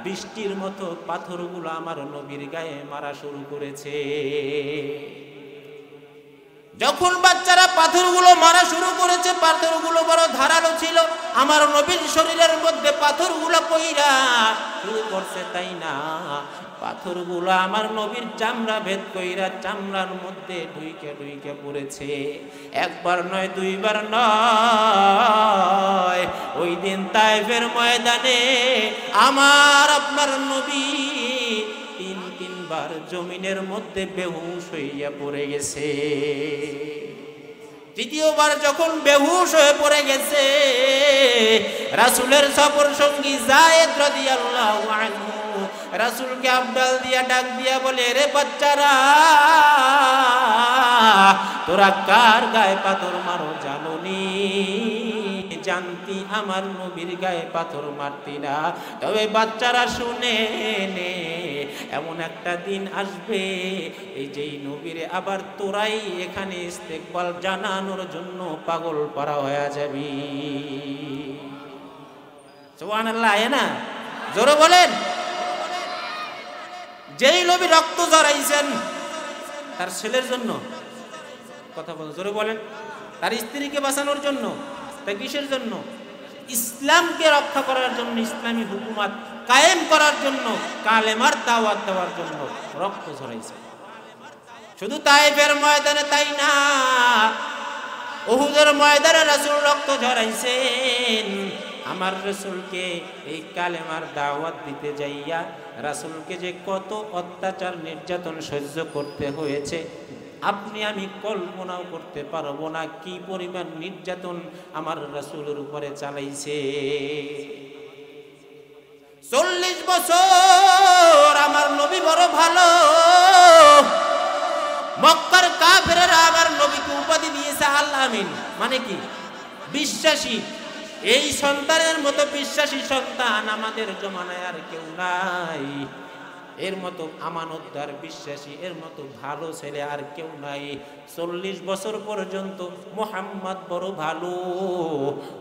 বৃষ্টির মতো পাথরগুলো আমার নবীর গায়ে মারা শুরু করেছে। যখন বাচ্চারা পাথরগুলো মারা শুরু করেছে, পাথরগুলো বড় ধারালো ছিল, আমার নবীর শরীরের মধ্যে পাথরগুলো পইরা শুরু করছে। তাই না, পাথরগুলো আমার নবীর চামড়া ভেদ কইরা চামড়ার মধ্যে ঢুইকে ঢুইকে পড়েছে। একবার নয়, দুইবার নয়, ওই দিন তায়েফের ময়দানে আমার আপনার নবী তিনবার জমিনের মধ্যে বেহুশ হইয়া পড়ে গেছে। তৃতীয়বার যখন বেহুশ হয়ে পড়ে গেছে, রাসূলের সফর সঙ্গী যায়েদ রাদিয়াল্লাহু আনহু রাসূলকে আবদাল দিয়া ডাক দিয়া বলে, রে বাচ্চারা, তোরা কার গায়ে পাথর মারো জানোনি? জানতি আমার নবীর গায়ে পাথর মারতি না। তবে বাচ্চারা শুনে নে, এমন একটা দিন আসবে এই যেই নবীরে আবার তোরাই এখানে ইস্তেকবাল জানানোর জন্য পাগল পারা হয়ে যাবি। সুবহানাল্লাহ। না জোরে বলেন। যেই নবী রক্ত ঝরাইছেন তার ছেলের জন্য, কথা বলেন, জোরে বলেন, তার স্ত্রীকে বাঁচানোর জন্য, তা কিসের জন্য? ইসলামকে রক্ষা করার জন্য, ইসলামী হুকুমত কায়েম করার জন্য, কালেমার দাওয়াত দেওয়ার জন্য রক্ত ঝরাইছে। শুধু তায়েফের ময়দানে তাই না, উহুদের ময়দানে রাসূল রক্ত ঝরাইছেন। আমার রাসূলকে এই কালেমার দাওয়াত দিতে যাইয়া রাসূলকে যে কত অত্যাচার নির্যাতন সহ্য করতে হয়েছে আপনি আমি কল্পনাও করতে পারবো না। কি পরিমাণ নির্যাতন আমার রাসূলের উপরে চালাইছে। 40 বছর আমার নবী বড় ভালো। মক্কার কাফেররা আমার নবীকে উপাধি দিয়েছে আল আমিন, মানে কি? বিশ্বাসী। এই সন্তানের মতো বিশ্বাসী সন্তান আমাদের জমানায় আর কেউ নাই। এর মতো আমানতদার বিশ্বাসী, এর মতো ভালো ছেলে আর কেউ নাই। 40 বছর পর্যন্ত মুহাম্মদ বড় ভালো।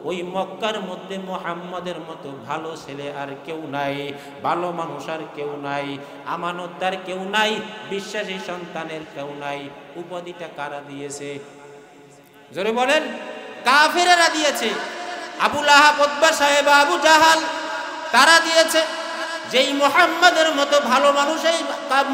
ওই মক্কার মধ্যে মুহাম্মদের মতো ভালো ছেলে আর কেউ নাই, ভালো মানুষ আর কেউ নাই, আমানতদার কেউ নাই, বিশ্বাসী সন্তানের কেউ নাই। উপাধিটা কারা দিয়েছে? জোরে বলেন। কাফেরেরা দিয়েছে। আবু লাহাব, উতবা সাহেব, আবু জাহাল, তারা দিয়েছে। যেই মুহাম্মাদের মতো ভালো মানুষ এই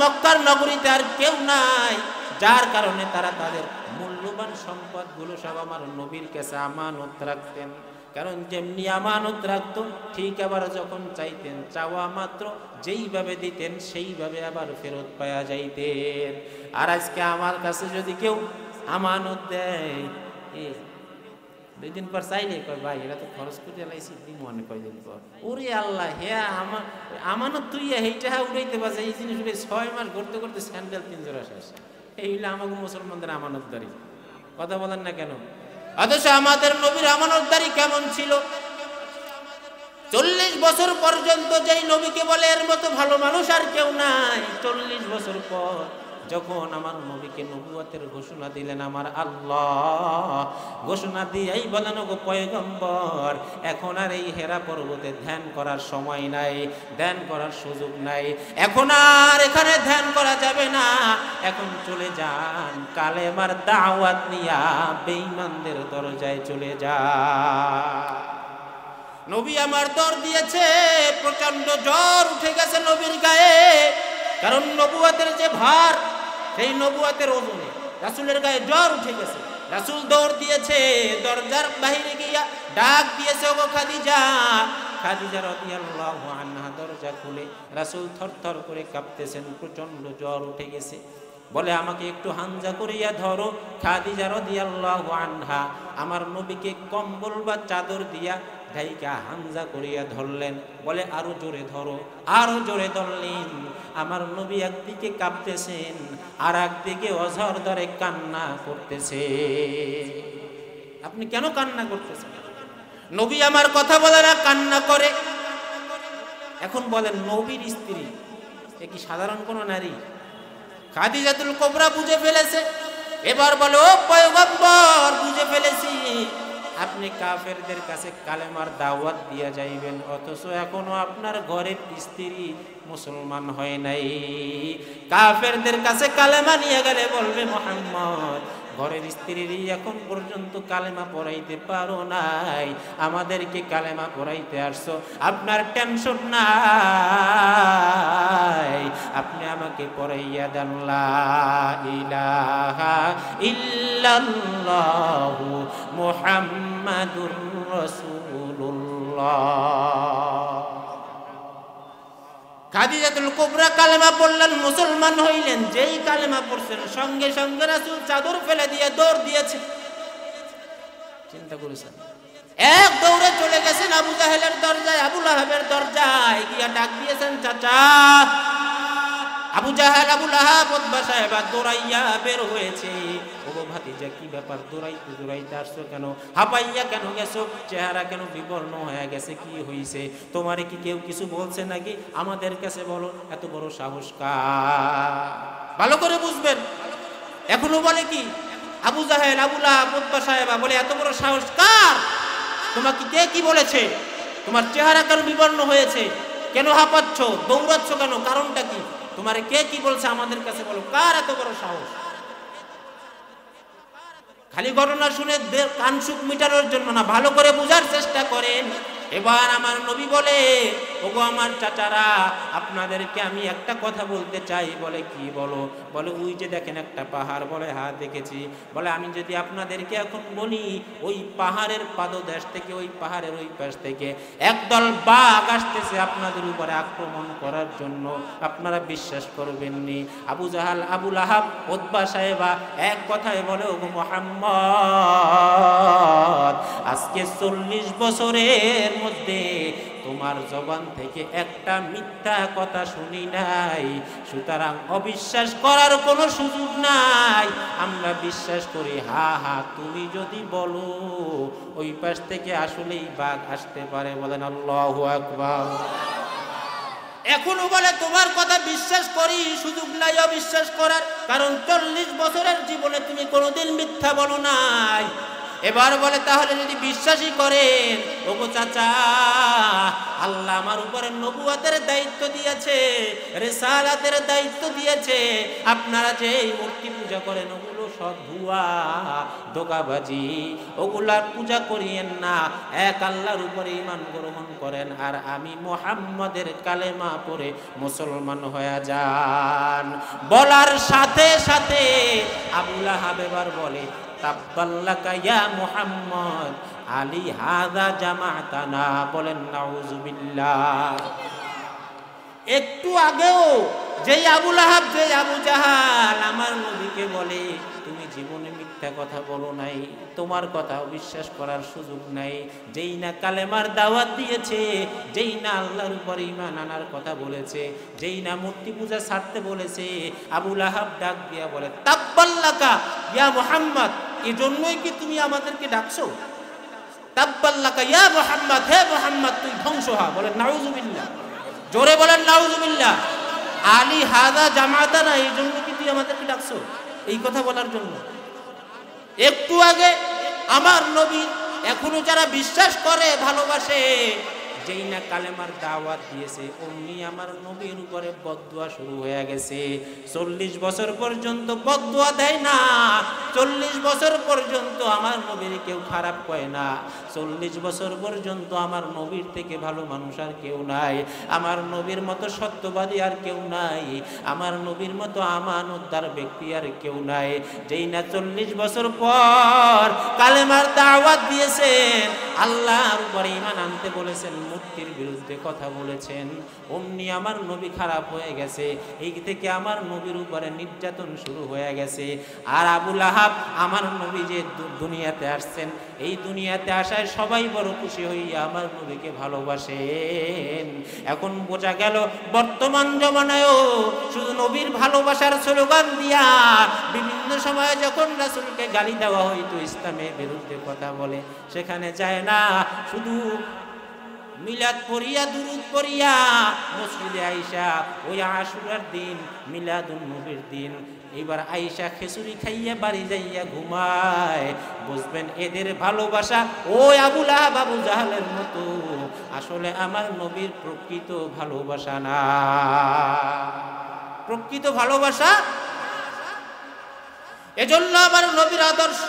মক্কার নগরীতে আর কেউ নাই, যার কারণে তারা তাদের মূল্যবান সম্পদগুলো সব আমার নবীর কাছে আমানত রাখতেন। কারণ যেমনি আমানত রাখতো, ঠিক আবার যখন চাইতেন চাওয়া মাত্র যেইভাবে দিতেন সেইভাবে আবার ফেরত পাওয়া যাইতেন। আর আজকে আমার কাছে যদি কেউ আমানত দেয়, 2 দিন পর চাইলে কয় ভাই এটা তো খরচ করে লাইছি, মনে কয়দিন পর ওরে আল্লাহ হ্যাঁ আমার আমানত তুই এইটা উড়াইতে পারছে, এই জিনিস 6 মাস ঘুরতে করতে স্যান্ডেল 3 জোড়া শেষ। এই হইলে আমাকে মুসলমানদের আমানতদারি। কথা বলেন না কেন? অথচ আমাদের নবীর আমানতদারি কেমন ছিল? 40 বছর পর্যন্ত যেই নবীকে বলে এর মতো ভালো মানুষ আর কেউ নাই, 40 বছর পর যখন আমার নবীকে নবুয়তের ঘোষণা দিলেন আমার আল্লাহ, ঘোষণা দিয়েই বলেন গো পয়গম্বর, এখন আর এই হেরা পর্বতে ধ্যান করার সময় নাই, ধ্যান করার সুযোগ নাই, এখন আর এখানে ধ্যান করা যাবে না, এখন চলে যান কালেমার দাওয়াত নিয়া বেঈমানদের দরজায় চলে যান। নবী আমার দর দিয়েছে, প্রচন্ড জ্বর উঠে গেছে নবীর গায়ে। কারণ নবুয়তের যে ভার, সেই নবুয়তের ওজনে রাসূলের গায়ে জ্বর উঠে গেছে। রাসূল দৌড় দিয়েছে, দরজার বাহিরে গিয়া ডাক দিয়েছে, ওগো খাদিজা। খাদিজা রাদিয়াল্লাহু আনহা দরজা খুলে, রাসূল থরথর করে কাঁপতেছেন, প্রচন্ড জ্বর উঠে গেছে। বলে আমাকে একটু হানজা করিয়া ধরো। খাদিজা রাদিয়াল্লাহু আনহা আমার নবীকে কম্বল বা চাদর দিয়া ঢাইকা হানজা করিয়া ধরলেন। বলে আরো জোরে ধরো, আরো জোরে ধরলেন। আমার নবী একদিকে কাঁপতেছেন, আর একদিকে অঝর ধরে কান্না করতেছে। আপনি কেন কান্না করতেছেন? নবী আমার কথা বলে না, কান্না করে। এখন বলেন, নবীর স্ত্রী এ কি সাধারণ কোন নারী? খাদিজাতুল কুবরা বুঝে ফেলেছে। এবার বলো, ও পয়গম্বর, বুঝে ফেলেছি আপনি কাফেরদের কাছে কালেমার দাওয়াত দিয়া যাইবেন, অথচ এখনো আপনার ঘরের স্ত্রী মুসলমান হয় নাই। কাফেরদের কাছে কালেমা নিয়ে গেলে বলবে মুহাম্মদ, ঘরের স্ত্রীরই এখন পর্যন্ত কালেমা পড়াইতে পারো নাই, আমাদেরকে কালেমা পড়াইতে আসছো, আপনার টেনশন নাই, আপনি আমাকে পড়াইয়া দেন লা ইলাহা ইল্লাল্লাহু মুহাম্মাদুর রাসূলুল্লাহ। খাদিজাতুল কুবরা কালেমা পড়লেন, মুসলমান হইলেন। যেই কালেমা পড়ছেন সঙ্গে সঙ্গে রাসূল চাদর ফেলে দিয়ে দৌড় দিয়েছে। চিন্তা করেছেন, এক দৌড়ে চলে গেছেন আবু জাহেলের দরজায়, আবু লাহাবের দরজায় গিয়া ডাক দিয়েছেন, চাচা। আবু জাহেল, আবু লাহাব, উতবা সাহেব দৌড়াইয়া বের হয়েছে। ওগো ভাতিজা, কি ব্যাপার? দৌড়াইতে দৌড়াইতে আসছো কেন? হাঁপাইয়া কেন গেছো? চেহারা কেন বিবর্ণ হয়ে গেছে? কি হইছে? তোমারে কি কেউ কিছু বলছে নাকি? আমাদের কাছে বলো। এত বড় সাহস কার? ভালো করে বুঝবেন। এখনো বলে কি আবু জাহেল, আবু লাহাব, উতবা সাহেব বলে, এত বড় সাহস কার? তোমাকে কে কি বলেছে? তোমার চেহারা কেন বিবর্ণ হয়েছে? কেন হাঁপাচ্ছ? দৌড়াচ্ছ কেন? কারণটা কি? তোমার কে কি বলছে আমাদের কাছে বলো। কার এত বড় সাহস? খালি ঘটনা শুনে কানসুক মিটানোর জন্য না, ভালো করে বোঝার চেষ্টা করেন। এবার আমার নবী বলে, ওগো আমার চাচারা, আপনাদেরকে আমি একটা কথা বলতে চাই। বলে কি? বলো। বলে ওই যে দেখেন একটা পাহাড়। বলে হ্যাঁ দেখেছি। বলে আমি যদি আপনাদেরকে এখন বলি, ওই পাহাড়ের পাদদেশ থেকে, ওই পাহাড়ের ওই পাশ থেকে একদল বাঘ আসতেছে আপনাদের উপরে আক্রমণ করার জন্য, আপনারা বিশ্বাস করবেননি। আবু জাহাল, আবু লাহাব, উতবা সাহেবা এক কথায় বলে, ওগো মুহাম্মদ, আজকে 40 বছরের মধ্যে তোমার জবান থেকে একটা মিথ্যা কথা শুনি নাই, সুতরাং অবিশ্বাস করার কোনো সুযোগ নাই। আমরা বিশ্বাস করি, হা হা তুমি যদি বলো ওই পাশ থেকে আসলেই বাঘ আসতে পারে। বলেন আল্লাহু আকবার। এখনো বলে তোমার কথা বিশ্বাস করি, সুযোগ নাই অবিশ্বাস করার, কারণ 40 বছরের জীবনে তুমি কোনোদিন মিথ্যা বলো নাই। এবার বলে তাহলে যদি বিশ্বাসই করেন, ওগো চাচা, আল্লাহ আমার উপরে নবুয়তের দায়িত্ব দিয়েছে, রিসালাতের দায়িত্ব দিয়েছে, আপনারা যে এই মূর্তি পূজা করেন ওগুলো সব ভুয়া, ধোঁকাবাজি, ওগুলার পূজা করিয়েন না, এক আল্লাহর উপরে ঈমান গ্রহণ করেন, আর আমি মুহাম্মাদের কালেমা পড়ে মুসলমান হয়ে যান। বলার সাথে সাথে আবু লাহাব এবার বলে, তাব্বাল্লাকা ইয়া মুহাম্মদ আলী হাযা জামাতানা। বলেন নাউযুবিল্লাহ। একটু আগেও যেই আবু লাহাব, যে আবু জাহাল আমার নবীকে বলে তুমি জীবনে মিথ্যা কথা বলো নাই, তোমার কথা বিশ্বাস করার সুযোগ নাই, যেই না কালেমার দাওয়াত দিয়েছে, যেই না আল্লাহর উপর ঈমান আনার কথা বলেছে, যেই না মূর্তি পূজা ছাড়তে বলেছে, আবু লাহাব ডাক দিয়া বলে, তাব্বাল্লাকা ইয়া মুহাম্মদ, এজন্যই কি তুমি আমাদেরকে ডাকছো? তাব্বাল্লাকা ইয়া মুহাম্মদ, হে মুহাম্মদ তুই ধ্বংস হ। বলেন নাউযুবিল্লাহ, জোরে বলেন নাউযুবিল্লাহ। আলী হাযা জামাতানা, এই জন্য কি তুই আমাদেরকে ডাকছো? এই কথা বলার জন্য। একটু আগে আমার নবী এখনো যারা বিশ্বাস করে, ভালোবাসে, যেই না কালেমার দাওয়াত দিয়েছে, অমনি আমার নবীর উপরে বদদুয়া শুরু হয়ে গেছে। 40 বছর পর্যন্ত বদদুয়া দেয় না, 40 বছর পর্যন্ত আমার নবীর কেউ খারাপ কয় না, 40 বছর পর্যন্ত আমার নবীর থেকে ভালো মানুষ আর কেউ নাই, আমার নবীর মতো সত্যবাদী আর কেউ নাই, আমার নবীর মতো আমানতদার ব্যক্তি আর কেউ নাই। যেই না 40 বছর পর কালেমার দাওয়াত দিয়েছেন, আল্লাহর উপরে ঈমান আনতে বলেছেন, মূর্তির বিরুদ্ধে কথা বলেছেন, অমনি আমার নবী খারাপ হয়ে গেছে। এই থেকে আমার নবীর উপরে নির্যাতন শুরু হয়ে গেছে। আর আবু লাহাব, আমার নবী যে দুনিয়াতে আসছেন, এই দুনিয়াতে আসায় সবাই বড় খুশি হইয়া আমার নবীকে ভালোবাসেন। এখন বোঝা গেল বর্তমান জমানায়ও শুধু নবীর ভালোবাসার স্লোগান দিয়া বিভিন্ন সময়ে যখন রাসূলকে গালি দেওয়া হইতো, ইসলামের বিরুদ্ধে কথা বলে, সেখানে যায় না, শুধু মিলাদ পড়িয়া দুরূদ পড়িয়া মসজিদে আয়েশা ওই আশুরার দিন, মিলাদুন নবীর দিন, এবার আয়েশা খিচুড়ি খাইয়া বাড়ি যাইয়া ঘুমায়। বুঝবেন এদের ভালোবাসা ওই আবু লাহাব আবু জাহালের মতো, আসলে আমার নবীর প্রকৃত ভালোবাসা না। প্রকৃত ভালোবাসা, এজন্য আমার নবীর আদর্শ,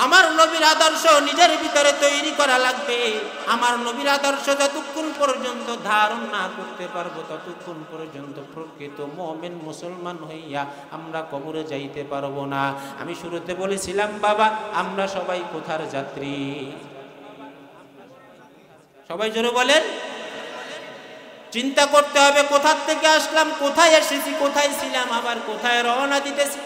আমার নবীর আদর্শ নিজের ভিতরে তৈরি করা লাগবে। আমার নবীর আদর্শ যতক্ষণ পর্যন্ত ধারণ না করতে পারবো, ততক্ষণ পর্যন্ত প্রকৃত মুমিন মুসলমান হইয়া আমরা কবরে যাইতে পারবো না। আমি শুরুতে বলেছিলাম, বাবা আমরা সবাই কোথার যাত্রী? সবাই জোরে বলেন। চিন্তা করতে হবে, কোথা থেকে আসলাম, কোথায় এসেছি, কোথায় ছিলাম, আবার কোথায় রওনা দিতেছি।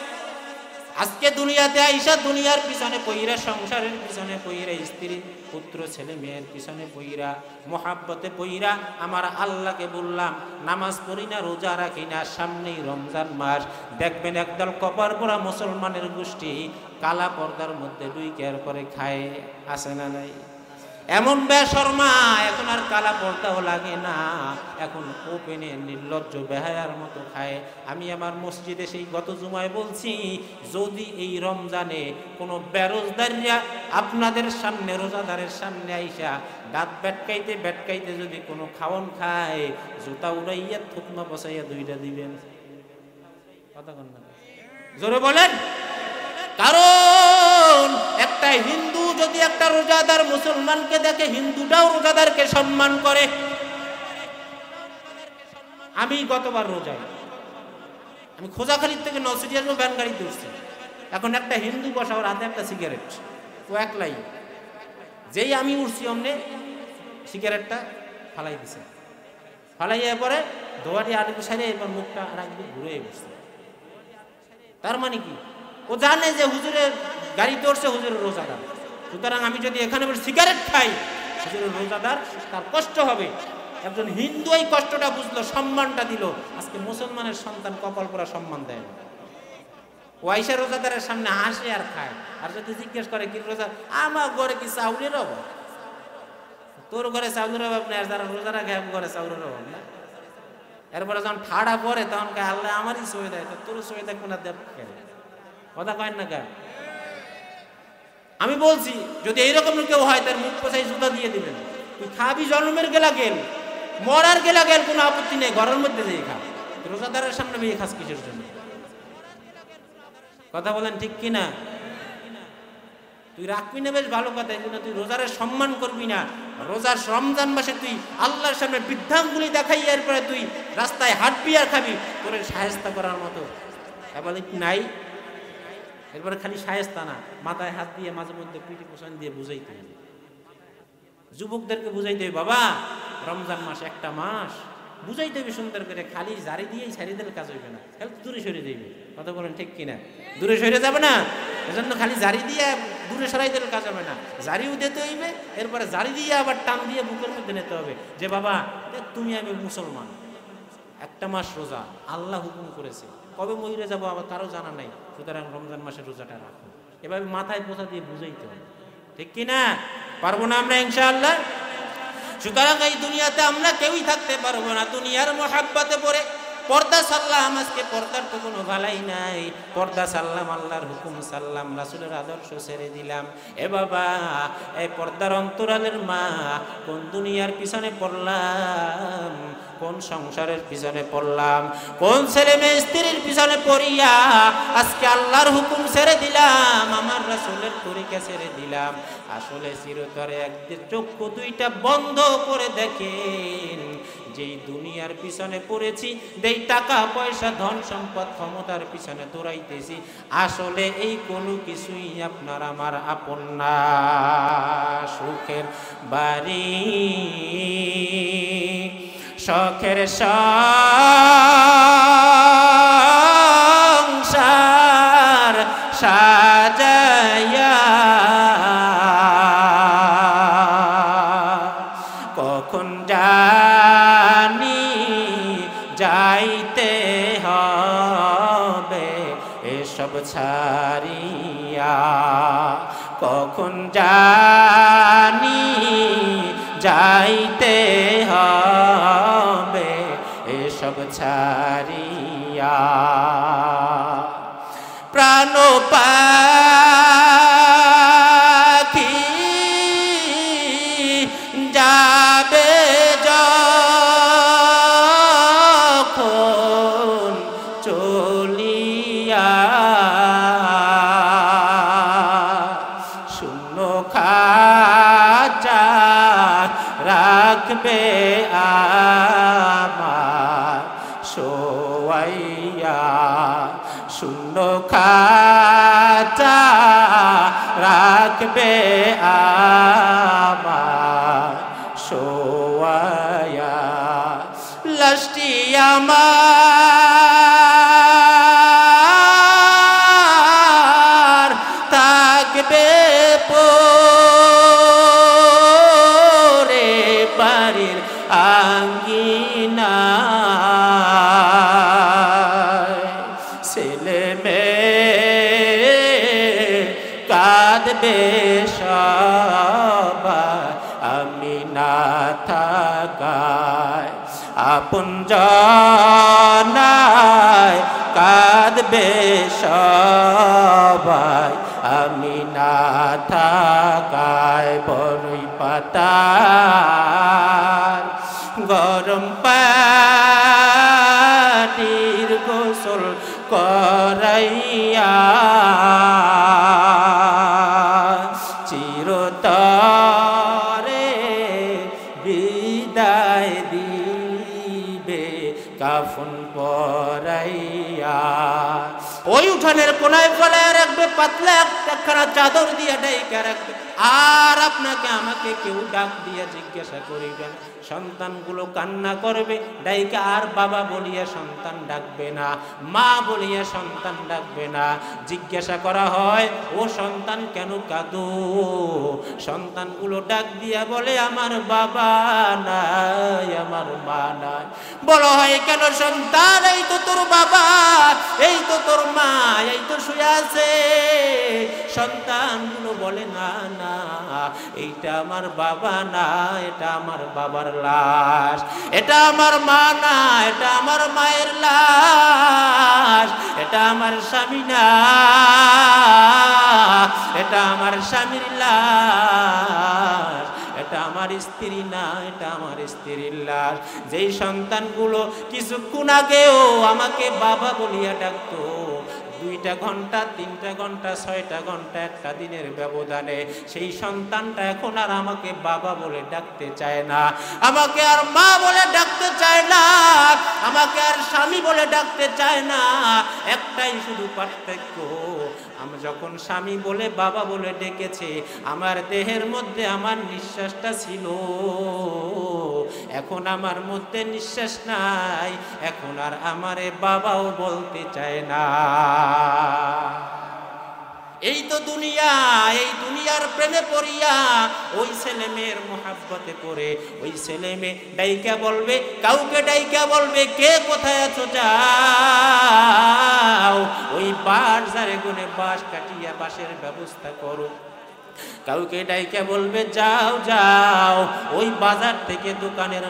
আজকে দুনিয়াতে আইসা দুনিয়ার পিছনে পইরা, সংসারের পিছনে পইরা, স্ত্রী পুত্র ছেলে মেয়ের পিছনে পইরা, মোহাব্বতে পইরা আমার আল্লাহকে বললাম নামাজ পড়ি না, রোজা রাখি না, সামনেই রমজান মাস, দেখবেন একদল কপার পরা মুসলমানের গোষ্ঠী কালা পর্দার মধ্যে ডুইকার করে খায়, আছে না নাই? এমন বেশরমা, এখন আর কালা পর্দাও লাগে না, এখন ওপেনে নির্লজ্জ বেহায়ার মতো খায়। আমি আমার মসজিদে সেই গত জুমায় বলছি, যদি এই রমজানে কোনো বেরোজদাররা আপনাদের সামনে, রোজাদারের সামনে আইসা দাঁত বেটকাইতে বেটকাইতে যদি কোনো খাওয়ন খায়, জুতা উড়াইয়া থুকমা বসাইয়া দুইটা দিবেন। কথা কন না, জোরে বলেন। কারণ একটা হিন্দু যদি একটা রোজাদার মুসলমানকে দেখে, হিন্দুটাও রোজাদারকে সম্মান করে। আমি গতবার রোজায় আমি খোঁজাখালীর থেকে নরসিটি আসবো, ভ্যান গাড়িতে উঠছি, এখন একটা হিন্দু বসা, ওর হাতে একটা সিগারেট, ও একলাই, যেই আমি উঠছি অমনে সিগারেটটা ফালাই দিছে, ফালাইয়া পরে দোয়াটি আরেকটু সাইডে, এবার মুখটা আর একদিন ঘুরে বসছে। তার মানে কি, ও জানে যে হুজুরের গাড়িতে উঠছে, হুজুরের রোজাদার, সুতরাং আমি যদি এখানে সিগারেট খাই, হুজুরের রোজাদার, তার কষ্ট হবে। একজন হিন্দু এই কষ্টটা বুঝলো, সম্মানটা দিল। আজকে মুসলমানের সন্তান কপাল পোড়া সম্মান দেয় না। ও আইসা রোজাদারের সামনে হাসে আর খায়। আর যদি জিজ্ঞেস করে কি রোজা, আমার ঘরে কি চাউলের অভাব? তোর ঘরে চাউলের অভাব নেই, আর যারা রোজা রাখে ঘরে চাউলের অভাব না। এরপরে যখন ঠাড়া পরে তখন কে আল্লাহ আমারই সই দেয়, তোর সই দেয় কোন দেব? কথা কয়েন না কেন? আমি বলছি যদি এইরকম কেউ হয় তার মুখ পোছাই জুতা দিয়ে দিবেন। তুই খাবি জন্মের গেলা গেল, মরার গেলা গেল, কোনো আপত্তি নেই, ঘরের মধ্যে দিয়ে খা। রোজাদারের সামনে বিয়ে খাস কিসের জন্য? কথা বলেন ঠিক কিনা? তুই রাখবি না, বেশ ভালো কথা, এই জন্য তুই রোজারের সম্মান করবি না। রোজার রমজান মাসে তুই আল্লাহর সামনে বৃদ্ধাঙ্গুলি দেখাই, এরপরে তুই রাস্তায় হাঁটবি আর খাবি, তোর শায়েস্তা করার মতো বলে নাই। এরপরে খালি শায়েস্তা না, মাথায় হাত দিয়ে মাঝে মধ্যে পিঠে পোষণ দিয়ে বুঝাইতে হবে, যুবকদেরকে বুঝাইতে হবে, বাবা রমজান মাস একটা মাস, বুঝাইতে হবে সুন্দর করে। খালি জারি দিয়েই ছাড়ি দিলে কাজ হইবে না, খালি দূরে সরে যাইবে। কথা বলেন ঠিক কিনা? দূরে সরে যাবে না, এজন্য খালি জারি দিয়ে দূরে সরাই দিলে কাজ হবে না, জারিও দিতে হইবে। এরপরে জারি দিয়ে আবার টান দিয়ে বুকের মধ্যে নিতে হবে যে বাবা তুমি আমি মুসলমান, একটা মাস রোজা আল্লাহ হুকুম করেছে, কবে মহিরে যাবো আবার কারো জানা নাই, সুতরাং রমজান মাসের রোজাটা রাখো। এভাবে মাথায় পোছা দিয়ে বুঝাইতে হবে, ঠিক কিনা? পারবো না আমরা ইনশাআল্লাহ? সুতরাং এই দুনিয়াতে আমরা কেউই থাকতে পারবো না দুনিয়ার মোহাব্বতে পড়ে। পর্দা সারলাম, আজকে পর্দার তো কোনো ভালাই নাই। পর্দা সারলাম, আল্লাহর হুকুম সারলাম, রাসূলের আদর্শ ছেড়ে দিলাম। এ বাবা, এই পর্দার অন্তরালের মা, কোন দুনিয়ার পিছনে পড়লাম, কোন সংসারের পিছনে পড়লাম, কোন ছেলে মেয়ে স্ত্রীর পিছনে পড়িয়া আজকে আল্লাহর হুকুম ছেড়ে দিলাম, আমার রাসূলের তরিকা ছেড়ে দিলাম। আসলে চিরতরে একদিন চক্ষু দুইটা বন্ধ করে দেখেন, যেই দুনিয়ার পিছনে পড়েছি, যেই টাকা পয়সা ধন সম্পদ ক্ষমতার পিছনে দৌড়াইতেছি, আসলে এই কোনো কিছুই আপনার আমার আপন না। সুখের বাড়ি শখের সংসার সাজাইয়া কখন জানি যাইতে হবে এসব ছাড়িয়া, কখন জানি যাইতে হবে এসব ছাড়িয়া। প্রাণ পাখি যাবে যখন চলিয়া, শূন্য খাঁচা রাখবে আমার শোয়াইয়া, শূন্য খাঁচা রাখবে আমার শোয়াইয়া। লাশটি আমার থাকবে পড়ে বাড়ির আঙ্গিনায়, ছেলে মেয়ে কাঁদবে সবাই আমি না থাকায়, আপনজনায় কাঁদবে সবাই আমি না থাকায়। বড়ই পাতার গরম পানির গোসল করাইয়া চিরতরে বিদায় দিবে কাফন পরাইয়া। ওই উঠানের কোনায় ফেলায় রাখবে, পাতলা একখানা চাদর দিয়ে ঢেকে রাখবে। আর আপনাকে আমাকে কেউ ডাক দিয়ে জিজ্ঞাসা করিবেন, সন্তানগুলো কান্না করবে, ডাইকা আর বাবা বলিয়া সন্তান ডাকবে না, মা বলিয়া সন্তান ডাকবে না। জিজ্ঞাসা করা হয়, ও সন্তান কেন কাঁদো? সন্তানগুলো ডাক দিয়া বলে, আমার বাবা নাই, আমার মা নাই। বলা হয়, কেন সন্তান? এই তো তোর বাবা, এই তো তোর মা, এই তো শুয়ে আছে। সন্তানগুলো বলে, না না, এইটা আমার বাবা না, এটা আমার বাবার লাশ। এটা আমার মা না, এটা আমার মায়ের লাশ। এটা আমার স্বামী না, এটা আমার স্বামীর লাশ। এটা আমার স্ত্রী না, এটা আমার স্ত্রীর লাশ। যেই সন্তানগুলো কিছুক্ষণ আগেও আমাকে বাবা বলিয়া ডাকতো, 2টা ঘন্টা, 3টা ঘন্টা, 6টা ঘন্টা, একটা দিনের ব্যবধানে সেই সন্তানটা এখন আর আমাকে বাবা বলে ডাকতে চায় না, আমাকে আর মা বলে ডাকতে চায় না, আমাকে আর স্বামী বলে ডাকতে চায় না। একটাই শুধু পার্থক্য, আমি যখন স্বামী বলে বাবা বলে ডেকেছে, আমার দেহের মধ্যে আমার নিঃশ্বাসটা ছিল, এখন আমার মধ্যে নিঃশ্বাস নাই, এখন আর আমারে বাবাও বলতে চায় না। এই তো দুনিয়া, এই দুনিয়ার প্রেমে পড়িয়া ওই ছেলে মেয়ের মোহাব্বতে পড়ে ওই ছেলে মেয়ে ডাইকা বলবে, কাউকে ডাইকা বলবে, কে কোথায় আছো যাও, ওই বাজারে গুনে বাঁশ কাটিয়া বাঁশের ব্যবস্থা করো। কাউকে ডাইকা বলবে, যাও যাও ওই বাজার থেকে দোকানের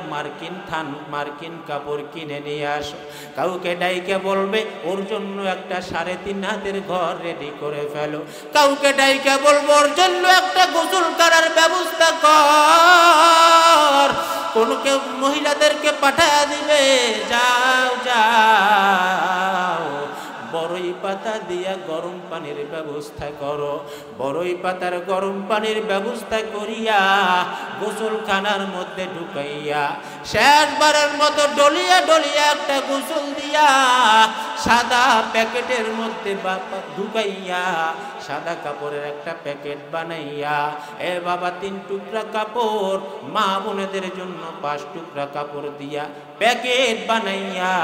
মার্কিন কাপড় কিনে নিয়ে আসো। কাউকে ডাইকা বলবে, ওর জন্য একটা 3.5 হাতের ঘর রেডি করে ফেলো। কাউকে ডাইকা বলবো, ওর জন্য একটা গোসল করার ব্যবস্থা কর। কোন কেউ মহিলাদেরকে পাঠায়া দিবে, যাও যাও বড়ই পাতা দিয়া গরম পানির ব্যবস্থা করো। বড়ই পাতার গরম পানির ব্যবস্থা করিয়া গোসলখানার মধ্যে ঢুকাইয়া শেষবারের মতো ডলিয়া ডলিয়া একটা গোসল দিয়া সাদা প্যাকেটের মধ্যে ঢুকাইয়া সাদা কাপড়ের একটা প্যাকেট বানাইয়া, এ বাবা 3 টুকরা কাপড়, মা বোনেদের জন্য 5 টুকরা কাপড় দিয়া প্যাকেট বানাইয়া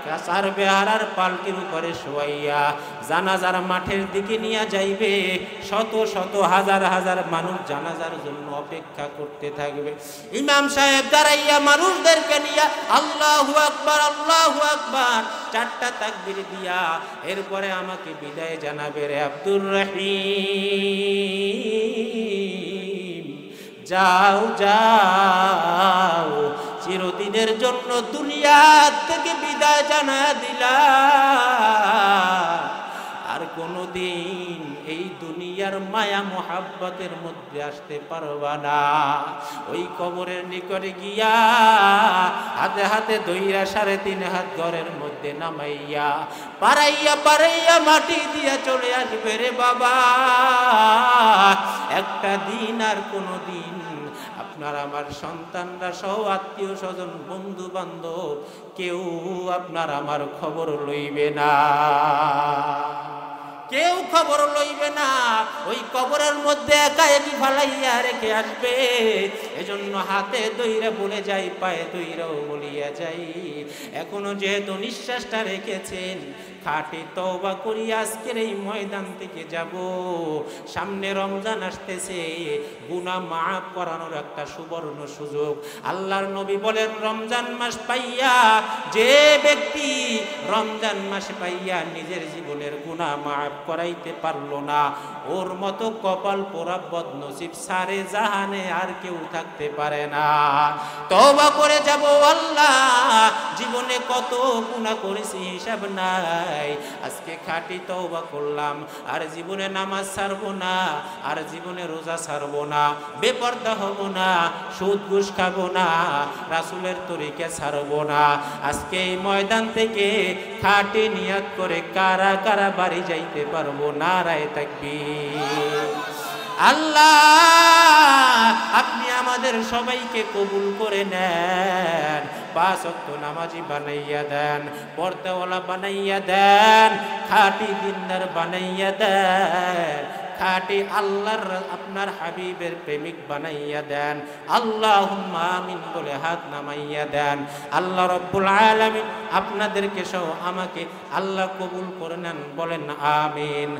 কাসার বেহারার পালকির উপরে শোয়াইয়া জানাজার মাঠের দিকে নিয়ে যাইবে। শত শত হাজার হাজার মানুষ জানাজার জন্য অপেক্ষা করতে থাকবে। ইমাম সাহেব দাঁড়াইয়া মানুষদেরকে নিয়ে আল্লাহু আকবার, আল্লাহু আকবার 4টা তাকবীর দিয়া এরপরে আমাকে বিদায় জানাবে, রে আব্দুর রহিম যাও যাও, চিরদিনের জন্য দুনিয়া থেকে বিদায় জানা দিলা, আর কোনদিন এই দুনিয়ার মায়া মোহাব্বতের মধ্যে আসতে পারবা না। ওই কবরের নিকটে গিয়া হাতে হাতে ধইরা 3.5 হাত ঘরের মধ্যে নামাইয়া পারাইয়া পারাইয়া মাটি দিয়া চলে আসবে, রে বাবা একটা দিন আর কোনো দিন আপনার আমার সন্তানরা সহ আত্মীয় স্বজন বন্ধু বান্ধব কেউ আপনার আমার খবর লইবে না, কেউ খবর লইবে না। ওই কবরের মধ্যে একা একই ফালাইয়া রেখে আসবে। এজন্য হাতে দইরা বলে যাই, পায়ে দইরাও বলিয়া যাই, এখনো যেহেতু নিঃশ্বাসটা রেখেছেন খাটে তওবা করি আজকের এই ময়দান থেকে যাব। সামনে রমজান আসতেছে, গুনাহ মাফ করানোর একটা সুবর্ণ সুযোগ। আল্লাহর নবী বলেন, রমজান মাস পাইয়া যে ব্যক্তি রমজান মাস পাইয়া নিজের জীবনের গুনাহ মাফ করাইতে পারলো না, ওর মতো কপাল পোড়া বদনসিব সারে জাহানে আর কেউ থাকতে পারে না। তওবা করে যাব, আল্লাহ জীবনে কত গুনাহ করেছি হিসাব নাই, আজকে খাঁটি তওবা করলাম, আর জীবনে নামাজ ছাড়বো না, আর জীবনে রোজা ছাড়বো না, বেপরদা হব না, সুদ ঘুষ খাবো না, রাসূলের তরিকা ছাড়বো না। আজকে এই ময়দান থেকে খাঁটি নিয়ত করে কারা কারা বাড়ি যাইতে পারবো? নারায়ে তাকবীর। আল্লাহ আপনি আমাদের সবাইকে কবুল করে নেন, 5 ওয়াক্ত নামাজি বানাইয়া দেন, পর্দাওয়ালা বানাইয়া দেন, খাঁটি দিনদার বানাইয়া দেন, খাঁটি আল্লাহর আপনার হাবিবের প্রেমিক বানাইয়া দেন। আল্লাহুম্মা আমিন বলে হাত নামাইয়া দেন। আল্লাহ রব্বুল আলামিন আপনাদেরকে সহ আমাকে আল্লাহ কবুল করে নেন, বলেন আমিন।